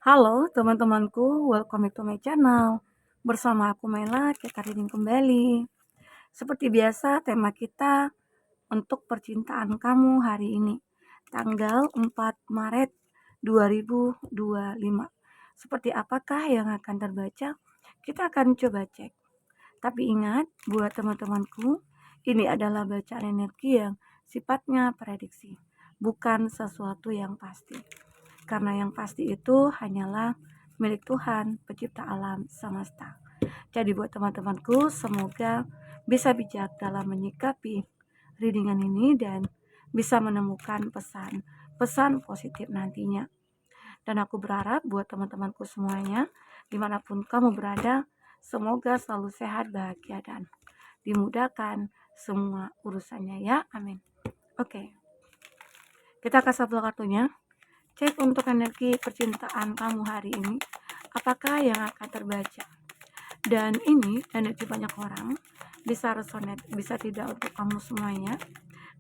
Halo teman-temanku, welcome back to my channel. Bersama aku Mela, kita reading kembali. Seperti biasa, tema kita untuk percintaan kamu hari ini, tanggal 4 Maret 2025. Seperti apakah yang akan terbaca? Kita akan coba cek. Tapi ingat, buat teman-temanku, ini adalah bacaan energi yang sifatnya prediksi, bukan sesuatu yang pasti. Karena yang pasti itu hanyalah milik Tuhan, pencipta alam semesta. Jadi buat teman-temanku, semoga bisa bijak dalam menyikapi readingan ini dan bisa menemukan pesan positif nantinya. Dan aku berharap buat teman-temanku semuanya, dimanapun kamu berada, semoga selalu sehat, bahagia, dan dimudahkan semua urusannya ya, amin. Oke, kita kasih satu kartunya. Cek untuk energi percintaan kamu hari ini, apakah yang akan terbaca. Dan ini energi banyak orang, bisa resonate, bisa tidak untuk kamu semuanya,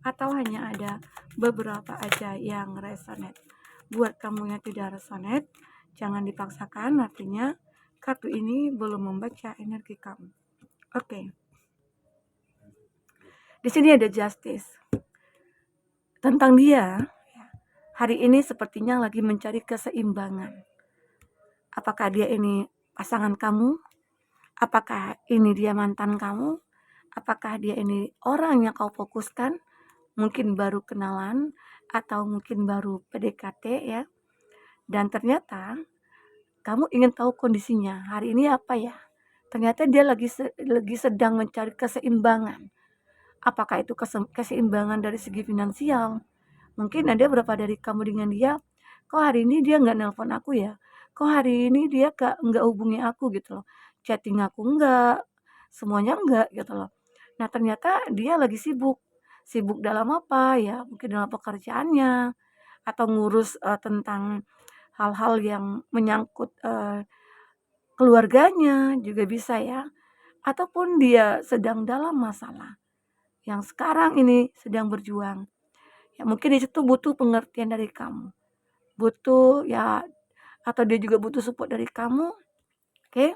atau hanya ada beberapa aja yang resonate. Buat kamu yang tidak resonate, jangan dipaksakan, artinya kartu ini belum membaca energi kamu. Oke. Di sini ada justice. Tentang dia, hari ini sepertinya lagi mencari keseimbangan. Apakah dia ini pasangan kamu? Apakah ini dia mantan kamu? Apakah dia ini orang yang kau fokuskan? Mungkin baru kenalan atau mungkin baru PDKT ya. Dan ternyata kamu ingin tahu kondisinya. Hari ini apa ya? Ternyata dia lagi sedang mencari keseimbangan. Apakah itu keseimbangan dari segi finansial? Mungkin ada berapa dari kamu dengan dia, kok hari ini dia nggak nelpon aku ya? Kok hari ini dia nggak hubungi aku gitu loh. Chatting aku nggak, semuanya nggak gitu loh. Nah ternyata dia lagi sibuk. Sibuk dalam apa ya? Mungkin dalam pekerjaannya, atau ngurus tentang hal-hal yang menyangkut keluarganya juga bisa ya. Ataupun dia sedang dalam masalah yang sekarang ini sedang berjuang. Ya mungkin di situ butuh pengertian dari kamu. Butuh ya, atau dia juga butuh support dari kamu. Oke?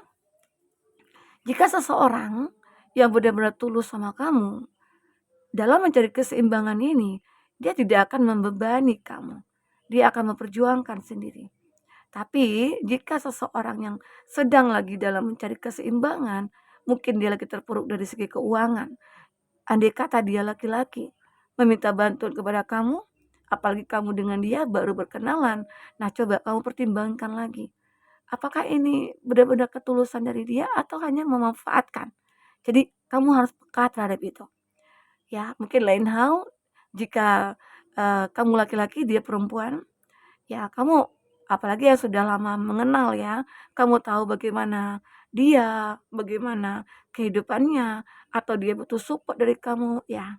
Jika seseorang yang benar-benar tulus sama kamu dalam mencari keseimbangan ini, dia tidak akan membebani kamu. Dia akan memperjuangkan sendiri. Tapi jika seseorang yang sedang lagi dalam mencari keseimbangan, mungkin dia lagi terpuruk dari segi keuangan. Andai kata dia laki-laki, meminta bantuan kepada kamu, apalagi kamu dengan dia baru berkenalan. Nah, coba kamu pertimbangkan lagi. Apakah ini benar-benar ketulusan dari dia atau hanya memanfaatkan? Jadi, kamu harus peka terhadap itu. Ya, mungkin lain hal jika kamu laki-laki, dia perempuan, ya kamu apalagi yang sudah lama mengenal ya, kamu tahu bagaimana dia, bagaimana kehidupannya, atau dia butuh support dari kamu, ya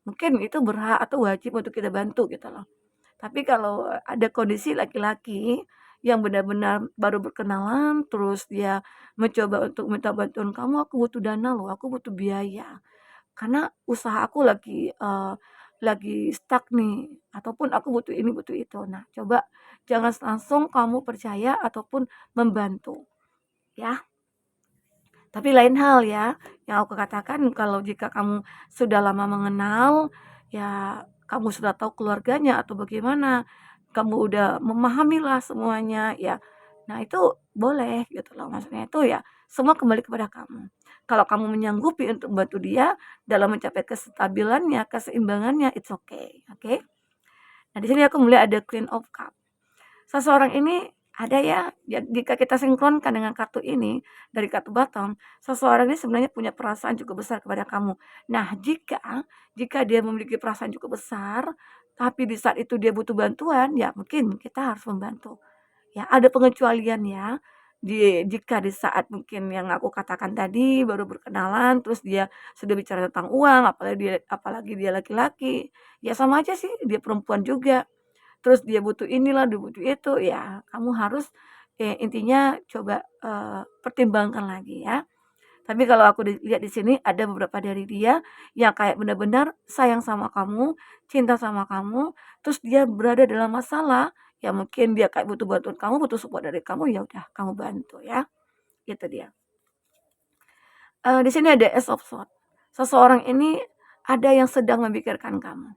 mungkin itu berhak atau wajib untuk kita bantu gitu loh. Tapi kalau ada kondisi laki-laki yang benar-benar baru berkenalan, terus dia mencoba untuk minta bantuan kamu, "Aku butuh dana loh, aku butuh biaya, karena usaha aku lagi stuck nih, ataupun aku butuh ini, butuh itu." Nah, coba jangan langsung kamu percaya ataupun membantu, ya. Tapi lain hal ya, yang aku katakan kalau jika kamu sudah lama mengenal, ya kamu sudah tahu keluarganya atau bagaimana, kamu udah memahamilah semuanya ya. Nah itu boleh gitu loh, maksudnya itu ya semua kembali kepada kamu. Kalau kamu menyanggupi untuk membantu dia dalam mencapai kestabilannya, keseimbangannya, it's okay, oke? Nah di sini aku melihat ada Queen of Cup. Seseorang ini ada ya, jika kita sinkronkan dengan kartu ini, dari kartu bottom, seseorang ini sebenarnya punya perasaan cukup besar kepada kamu. Nah, jika dia memiliki perasaan cukup besar, tapi di saat itu dia butuh bantuan, ya mungkin kita harus membantu. Ya, ada pengecualian ya. Jika di saat mungkin yang aku katakan tadi baru berkenalan, terus dia sudah bicara tentang uang, apalagi dia laki-laki, ya sama aja sih, dia perempuan juga. Terus dia butuh inilah, dia butuh itu, ya kamu harus intinya coba pertimbangkan lagi ya. Tapi kalau aku lihat di sini ada beberapa dari dia yang kayak benar-benar sayang sama kamu, cinta sama kamu, terus dia berada dalam masalah, Ya mungkin dia kayak butuh bantuan kamu, butuh support dari kamu, ya udah kamu bantu ya, itu dia. Di sini ada Ace of Swords. Seseorang ini ada yang sedang memikirkan kamu.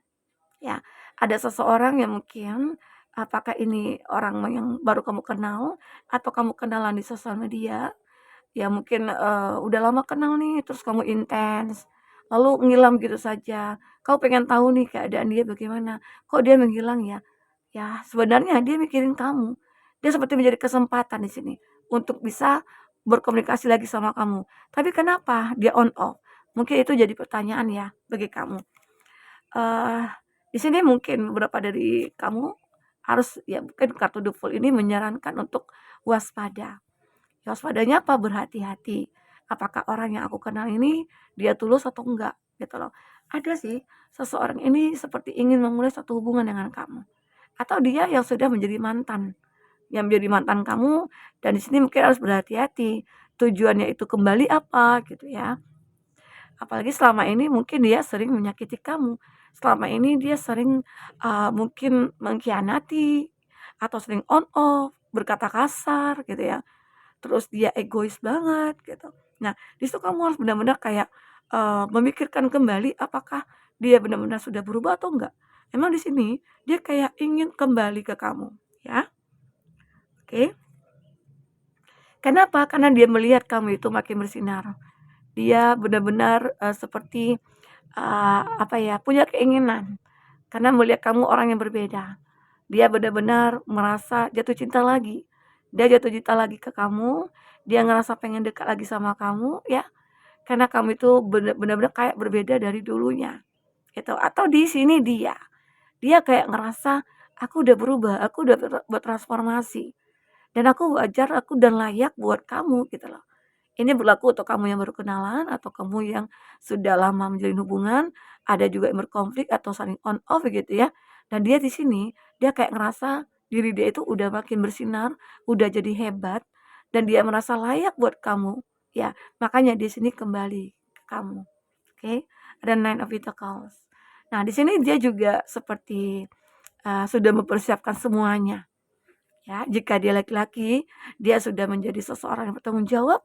Ya, ada seseorang yang mungkin apakah ini orang yang baru kamu kenal atau kamu kenalan di sosial media, ya mungkin, udah lama kenal nih terus kamu intens, lalu ngilang gitu saja. Kamu pengen tahu nih keadaan dia bagaimana, kok dia menghilang ya? Ya sebenarnya dia mikirin kamu. Dia seperti menjadi kesempatan di sini untuk bisa berkomunikasi lagi sama kamu. Tapi kenapa dia on off? Mungkin itu jadi pertanyaan ya bagi kamu. Eee, di sini mungkin beberapa dari kamu harus ya mungkin kartu The Fool ini menyarankan untuk waspada. Ya waspadanya apa? Berhati-hati. Apakah orang yang aku kenal ini dia tulus atau enggak gitu loh. Ada sih seseorang ini seperti ingin memulai satu hubungan dengan kamu, atau dia yang sudah menjadi mantan, yang menjadi mantan kamu dan di sini mungkin harus berhati-hati. Tujuannya itu kembali apa gitu ya. Apalagi selama ini mungkin dia sering menyakiti kamu, selama ini dia sering, mungkin mengkhianati, atau sering on off, berkata kasar gitu ya, terus dia egois banget gitu. Nah, di situ kamu harus benar-benar kayak, memikirkan kembali apakah dia benar-benar sudah berubah atau enggak. Emang di sini dia kayak ingin kembali ke kamu, ya, oke. Kenapa? Karena dia melihat kamu itu makin bersinar. Dia benar-benar, seperti apa ya, punya keinginan, karena melihat kamu orang yang berbeda. Dia benar-benar merasa jatuh cinta lagi. Dia jatuh cinta lagi ke kamu, dia ngerasa pengen dekat lagi sama kamu ya, karena kamu itu benar-benar kayak berbeda dari dulunya, gitu. Atau di sini dia kayak ngerasa, "Aku udah berubah, aku udah bertransformasi, dan aku wajar, aku dan layak buat kamu," gitu loh. Ini berlaku untuk kamu yang baru kenalan atau kamu yang sudah lama menjalin hubungan, ada juga yang berkonflik atau saling on off gitu ya. Dan dia di sini, dia kayak ngerasa diri dia itu udah makin bersinar, udah jadi hebat dan dia merasa layak buat kamu. Ya, makanya di sini kembali ke kamu. Oke. Ada Nine of Pentacles. Nah, di sini dia juga seperti sudah mempersiapkan semuanya. Ya, jika dia laki-laki, dia sudah menjadi seseorang yang bertanggung jawab,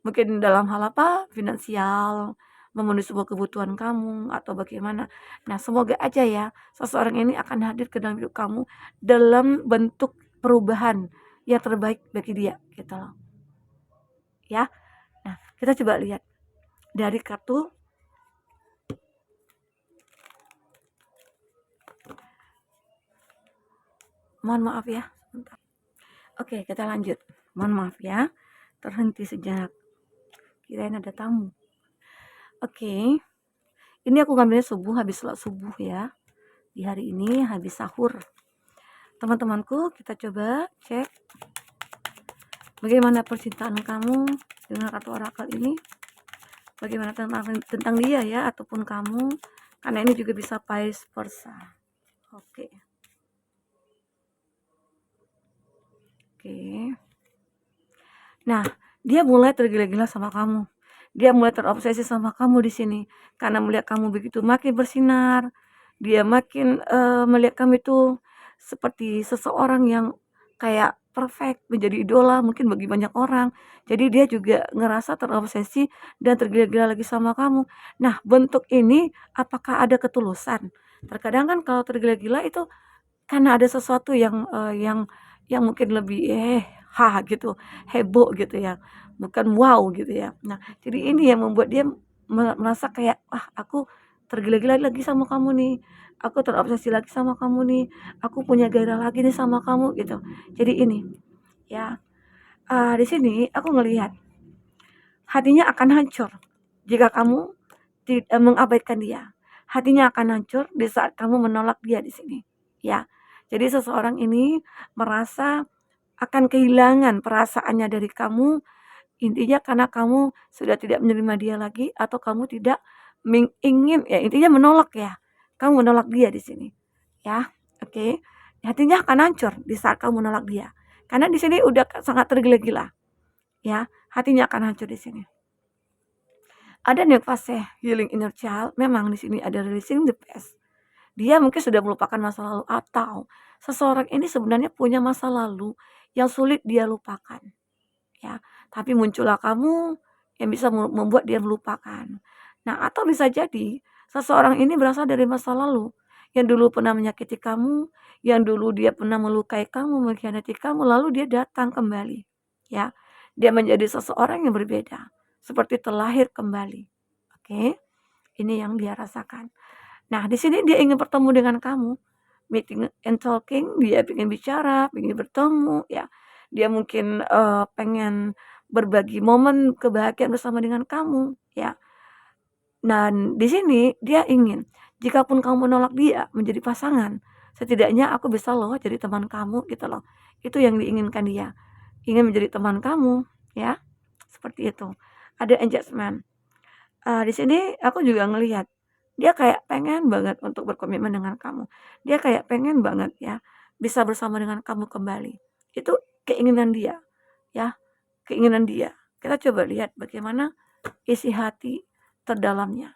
mungkin dalam hal apa, finansial, memenuhi semua kebutuhan kamu atau bagaimana. Nah, semoga aja ya seseorang ini akan hadir ke dalam hidup kamu dalam bentuk perubahan yang terbaik bagi dia, gitu loh. Ya. Nah, kita coba lihat dari kartu. Mohon maaf ya, sebentar. Oke, kita lanjut. Mohon maaf ya, terhenti sejenak. Kirain ada tamu. Oke. Ini aku ngambilnya subuh, habis sholat subuh ya. Di hari ini habis sahur. Teman-temanku, kita coba cek bagaimana percintaan kamu dengan kartu orakel ini. Bagaimana tentang dia ya, ataupun kamu. Karena ini juga bisa vice versa. Oke. Nah, dia mulai tergila-gila sama kamu. Dia mulai terobsesi sama kamu di sini karena melihat kamu begitu makin bersinar. Dia makin melihat kamu itu seperti seseorang yang kayak perfect, menjadi idola mungkin bagi banyak orang. Jadi dia juga ngerasa terobsesi dan tergila-gila lagi sama kamu. Nah, bentuk ini apakah ada ketulusan? Terkadang kan kalau tergila-gila itu karena ada sesuatu yang mungkin lebih gitu, heboh gitu ya, bukan wow gitu ya. Nah, jadi ini yang membuat dia merasa kayak, "Wah, aku tergila-gila lagi sama kamu nih, aku terobsesi lagi sama kamu nih, aku punya gairah lagi nih sama kamu," gitu. Jadi ini, ya, di sini aku ngelihat hatinya akan hancur jika kamu mengabaikan dia. Hatinya akan hancur di saat kamu menolak dia di sini, ya. Jadi seseorang ini merasa akan kehilangan perasaannya dari kamu, intinya karena kamu sudah tidak menerima dia lagi atau kamu tidak ingin ya intinya menolak ya. Kamu menolak dia di sini, ya. Oke. Hatinya akan hancur di saat kamu menolak dia. Karena di sini udah sangat tergila-gila, ya. Hatinya akan hancur di sini. Ada nih fase healing inner child, memang di sini ada releasing the past. dia mungkin sudah melupakan masa lalu atau seseorang ini sebenarnya punya masa lalu yang sulit dia lupakan, ya. Tapi muncullah kamu yang bisa membuat dia melupakan. Nah, atau bisa jadi seseorang ini berasal dari masa lalu yang dulu pernah menyakiti kamu, yang dulu dia pernah melukai kamu, mengkhianati kamu, lalu dia datang kembali, ya. Dia menjadi seseorang yang berbeda, seperti terlahir kembali. Oke, ini yang dia rasakan. Nah, di sini dia ingin bertemu dengan kamu, meeting and talking, dia pengen bicara, pengen bertemu, ya. Dia mungkin, pengen berbagi momen kebahagiaan bersama dengan kamu, ya. Dan di sini dia ingin, jikapun kamu menolak dia menjadi pasangan, setidaknya aku bisa loh jadi teman kamu, gitu loh. Itu yang diinginkan dia, ingin menjadi teman kamu, ya, seperti itu. Ada engagement. Di sini aku juga ngelihat, dia kayak pengen banget untuk berkomitmen dengan kamu. Dia kayak pengen banget ya, bisa bersama dengan kamu kembali. Itu keinginan dia, ya, keinginan dia. Kita coba lihat bagaimana isi hati terdalamnya.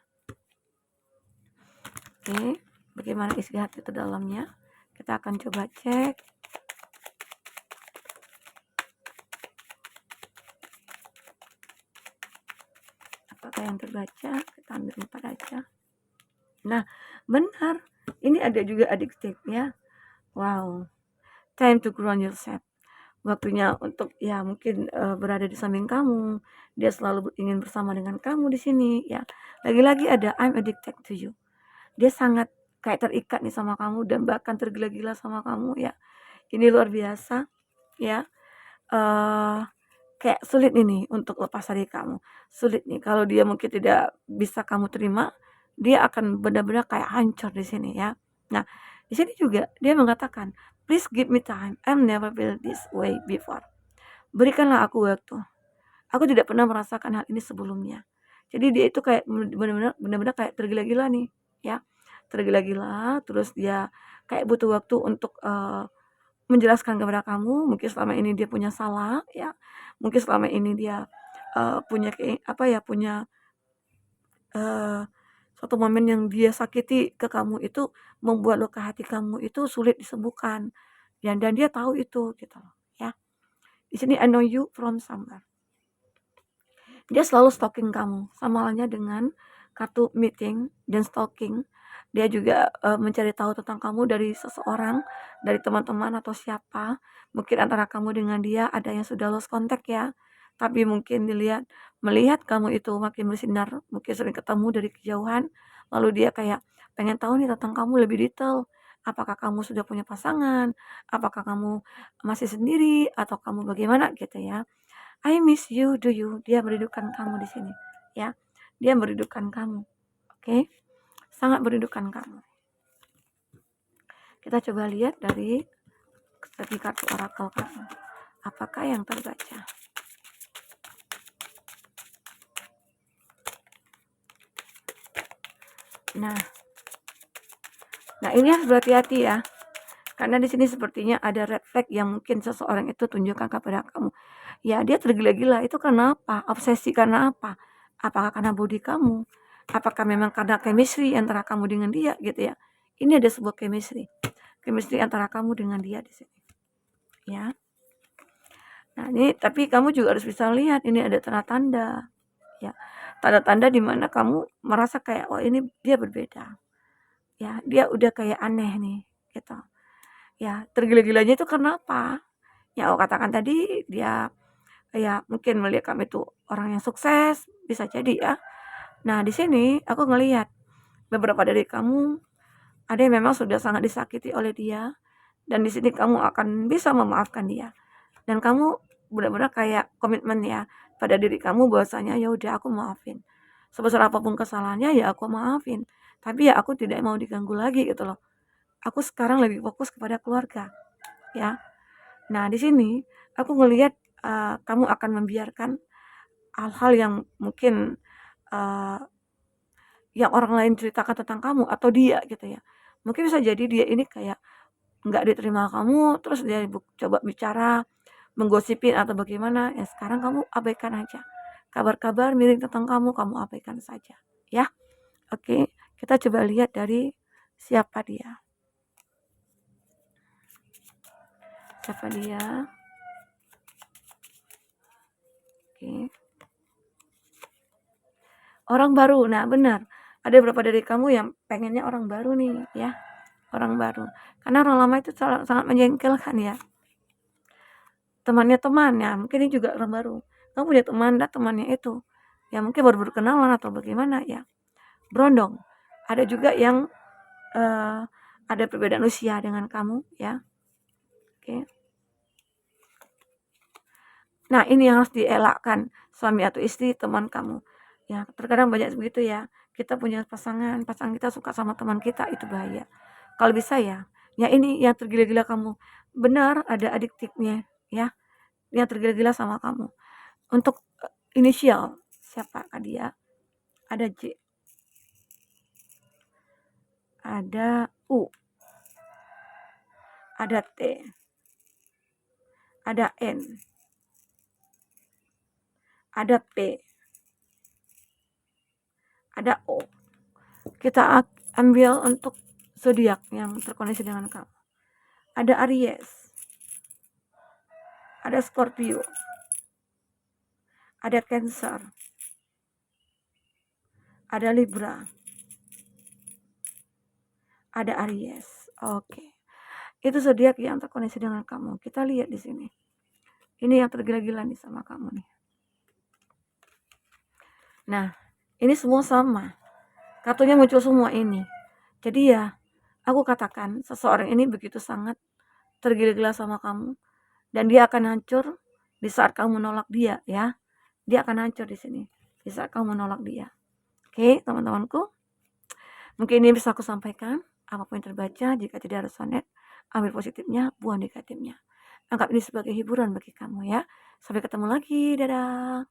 Oke, bagaimana isi hati terdalamnya? Kita akan coba cek. Apakah yang terbaca? Kita ambil 4 aja. Nah, benar. Ini ada juga addictive ya. Wow. Time to ground yourself. Waktunya untuk ya mungkin berada di samping kamu. Dia selalu ingin bersama dengan kamu di sini ya. Lagi-lagi ada I'm addicted to you. Dia sangat kayak terikat nih sama kamu dan bahkan tergila-gila sama kamu ya. Ini luar biasa ya. eh Kayak sulit ini untuk lepas dari kamu. Sulit nih kalau dia mungkin tidak bisa kamu terima, dia akan benar-benar kayak hancur di sini ya. Nah, di sini juga dia mengatakan, "Please give me time. I'm never feel this way before." Berikanlah aku waktu. Aku tidak pernah merasakan hal ini sebelumnya. Jadi dia itu kayak benar-benar kayak tergila-gila nih, ya. Tergila-gila, terus dia kayak butuh waktu untuk menjelaskan kepada kamu, mungkin selama ini dia punya salah, ya. Mungkin selama ini dia punya punya suatu momen yang dia sakiti ke kamu itu membuat luka hati kamu itu sulit disembuhkan. Dan dia tahu itu gitu loh, ya. Di sini I know you from somewhere. Dia selalu stalking kamu, sama halnya dengan kartu meeting dan stalking. Dia juga mencari tahu tentang kamu dari seseorang, dari teman-teman atau siapa. Mungkin antara kamu dengan dia ada yang sudah lost contact ya. Tapi mungkin melihat kamu itu makin bersinar, mungkin sering ketemu dari kejauhan, lalu dia kayak pengen tahu nih tentang kamu lebih detail. Apakah kamu sudah punya pasangan? Apakah kamu masih sendiri? Atau kamu bagaimana gitu ya. I miss you, do you? Dia merindukan kamu di sini, ya. Dia merindukan kamu. Oke? Sangat merindukan kamu. Kita coba lihat dari segi kartu orakel kamu. Apakah yang terbaca? Nah, ini harus berhati-hati ya. Karena di sini sepertinya ada red flag yang mungkin seseorang itu tunjukkan kepada kamu. Ya, dia tergila-gila. Itu karena apa? Obsesi karena apa? Apakah karena body kamu? Apakah memang karena chemistry antara kamu dengan dia gitu ya? Ini ada sebuah chemistry. Chemistry antara kamu dengan dia di sini. Ya. Nah, ini tapi kamu juga harus bisa lihat ini ada tanda-tanda. Ya. Tanda-tanda di mana kamu merasa kayak oh ini dia berbeda. Ya, dia udah kayak aneh nih gitu. Ya, tergila-gilanya itu karena apa? Ya, aku katakan tadi dia ya mungkin melihat kamu itu orang yang sukses, bisa jadi ya. Nah, di sini aku ngelihat beberapa dari kamu ada yang memang sudah sangat disakiti oleh dia dan di sini kamu akan bisa memaafkan dia. Dan kamu benar-benar kayak komitmen ya pada diri kamu bahwasanya ya udah aku maafin. Sebesar apapun kesalahannya ya aku maafin. Tapi ya aku tidak mau diganggu lagi gitu loh. Aku sekarang lebih fokus kepada keluarga, ya. Nah, di sini aku ngelihat kamu akan membiarkan hal-hal yang mungkin uh, yang orang lain ceritakan tentang kamu atau dia gitu ya. Mungkin bisa jadi dia ini kayak nggak diterima kamu, terus dia coba bicara, menggosipin atau bagaimana. Ya sekarang kamu abaikan aja. Kabar-kabar miring tentang kamu abaikan saja, ya. Oke, kita coba lihat dari Siapa dia? Siapa dia? Oke. Orang baru. Nah, benar. Ada beberapa dari kamu yang pengennya orang baru nih, ya. Orang baru. Karena orang lama itu sangat menjengkelkan ya. Temannya teman ya, mungkin ini juga orang baru. Kamu punya teman dan temannya itu ya mungkin baru berkenalan atau bagaimana ya. Berondong. Ada juga yang ada perbedaan usia dengan kamu ya. Oke. Nah, ini yang harus dielakkan, suami atau istri teman kamu. Ya, terkadang banyak begitu ya. Kita punya pasangan kita suka sama teman kita, itu bahaya. Kalau bisa ya, ya ini yang tergila-gila kamu. Benar ada adiktifnya ya, yang tergila-gila sama kamu. Untuk inisial, siapa dia? Ada J, ada U, ada T, ada N, ada P, ada O. Kita ambil untuk zodiak yang terkoneksi dengan kamu. Ada Aries, ada Scorpio, ada Cancer, ada Libra, ada Aries. Oke. Itu zodiak yang terkoneksi dengan kamu. Kita lihat di sini. Ini yang tergila-gila nih sama kamu nih. Nah, ini semua sama. Kartunya muncul semua ini. Jadi ya, aku katakan seseorang ini begitu sangat tergila-gila sama kamu dan dia akan hancur di saat kamu menolak dia ya. Dia akan hancur di sini di saat kamu menolak dia. Oke, teman-temanku. Mungkin ini bisa aku sampaikan. Apapun yang terbaca, jika tidak resonate, ambil positifnya, buang negatifnya. Anggap ini sebagai hiburan bagi kamu ya. Sampai ketemu lagi. Dadah.